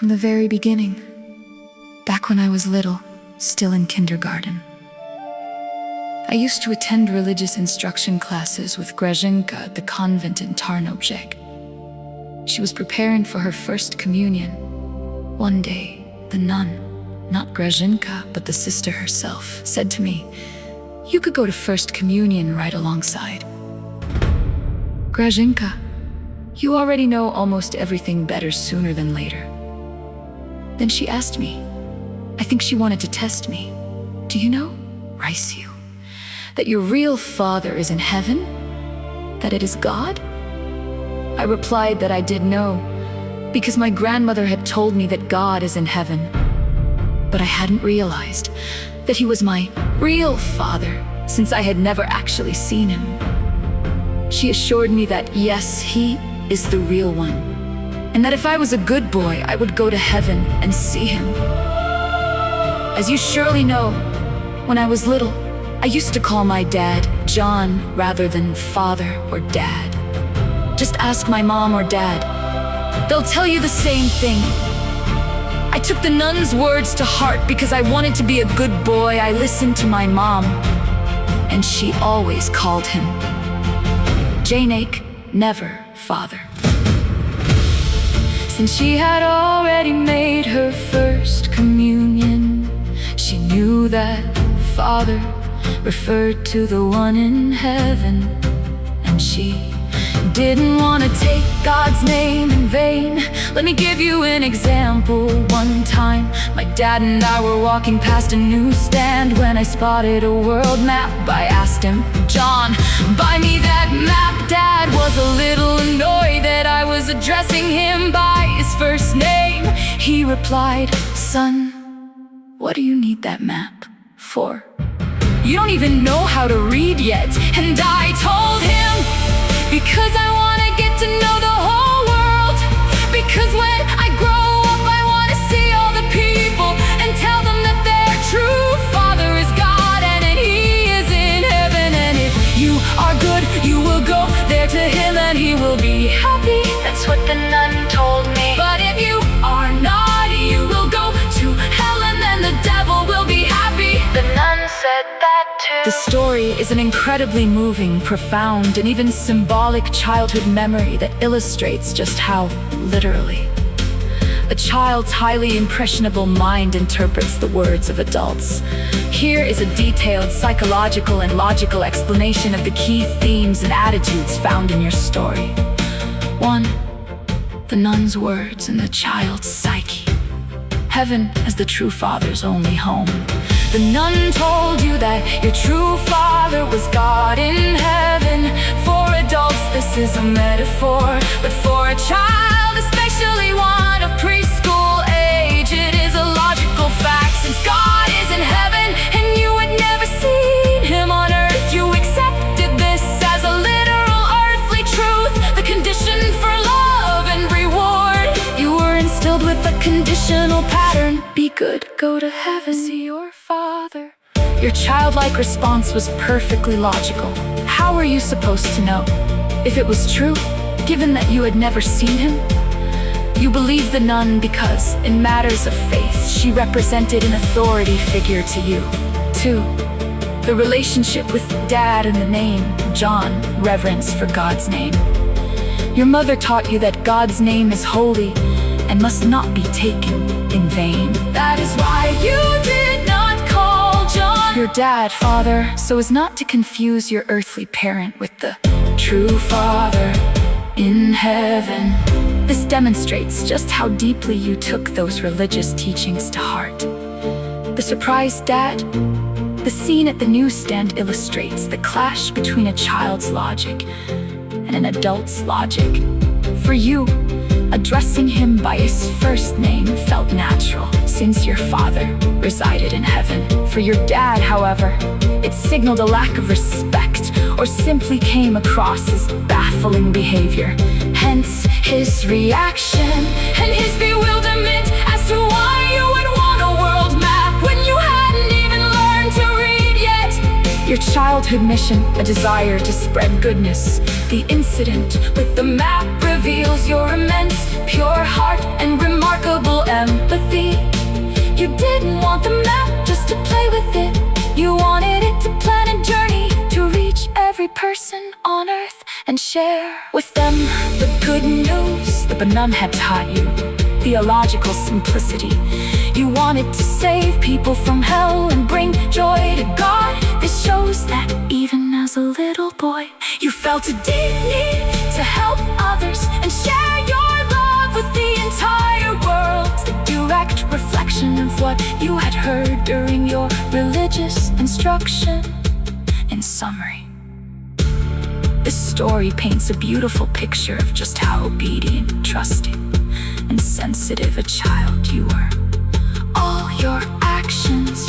from the very beginning, back when I was little, still in kindergarten. I used to attend religious instruction classes with Grażynka at the convent in Tarnobrzeg. She was preparing for her first communion. One day, the nun, not Grażynka, but the sister herself, said to me, "You could go to first communion right alongside." Grażynka, you already know almost everything better sooner than later. Then she asked me, I think she wanted to test me, "Do you know, Rysiu, that your real father is in heaven? That it is God?" I replied that I did know, because my grandmother had told me that God is in heaven. But I hadn't realized that he was my real father, since I had never actually seen him. She assured me that yes, he is the real one, and that if I was a good boy, I would go to heaven and see him. As you surely know, when I was little, I used to call my dad John rather than father or dad. Just ask my mom or dad. They'll tell you the same thing. I took the nun's words to heart because I wanted to be a good boy. I listened to my mom, and she always called him Janek, never father. Since she had already made her first communion, she knew that father referred to the one in heaven, and she didn't want to take God's name in vain. Let me give you an example. One time, my dad and I were walking past a newsstand when I spotted a world map. I asked him, "John, buy me that map." Dad was a little annoyed that I was addressing him by his first name. He replied, "Son, what do you need that map for? You don't even know how to read yet." And I told him, "Because I want to get to know the whole world. Because when I grow up, I want to see all the people and tell them that their true father is God and that he is in heaven. And if you are good, you will go there to him and he will be happy." That's what the nun told me. "But if you are naughty, you will go to hell and then the devil will be happy." The nun said that too. The story is an incredibly moving, profound, and even symbolic childhood memory that illustrates just how, literally, a child's highly impressionable mind interprets the words of adults. Here is a detailed psychological and logical explanation of the key themes and attitudes found in your story. 1. The nun's words and the child's psyche. Heaven as the true father's only home. The nun told you that your true father was God in heaven. For adults, this is a metaphor, but for a child, especially one of preschool age, it is a logical fact. Since God is in heaven and you had never seen him on earth, you accepted this as a literal earthly truth, the condition for love and reward. You were instilled with a conditional pattern. Be good, go to heaven, see your father. Your childlike response was perfectly logical. How were you supposed to know if it was true, given that you had never seen him? You believed the nun because, in matters of faith, she represented an authority figure to you. 2. The relationship with dad and the name, John, reverence for God's name. Your mother taught you that God's name is holy and must not be taken in vain. That is why you did not call John your dad, father, so as not to confuse your earthly parent with the true father in heaven. This demonstrates just how deeply you took those religious teachings to heart. The surprised dad. The scene at the newsstand illustrates the clash between a child's logic and an adult's logic. For you, addressing him by his first name felt natural, since your father resided in heaven. For your dad, however, it signaled a lack of respect or simply came across as baffling behavior. Hence, his reaction and his bewilderment as to why you would want a world map when you hadn't even learned to read yet. Your childhood mission, a desire to spread goodness. The incident with the map reveals your immense, pure heart and remarkable empathy. You didn't want the map just to play with it. You wanted it to plan a journey to reach every person on earth and share with them the good news the Maria.n had taught you. Theological simplicity. You wanted to save people from hell and bring joy to God. This shows that even as a little boy, you felt a deep need to help others and share your love with the entire world. A direct reflection of what you had heard during your religious instruction. In summary, this story paints a beautiful picture of just how obedient, trusting, and sensitive a child you were. All your actions,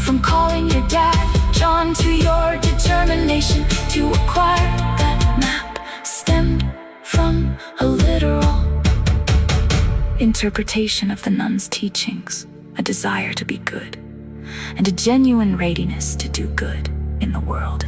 from calling your dad John to your determination to acquire that map, stemmed from a literal interpretation of the nun's teachings, a desire to be good, and a genuine readiness to do good in the world.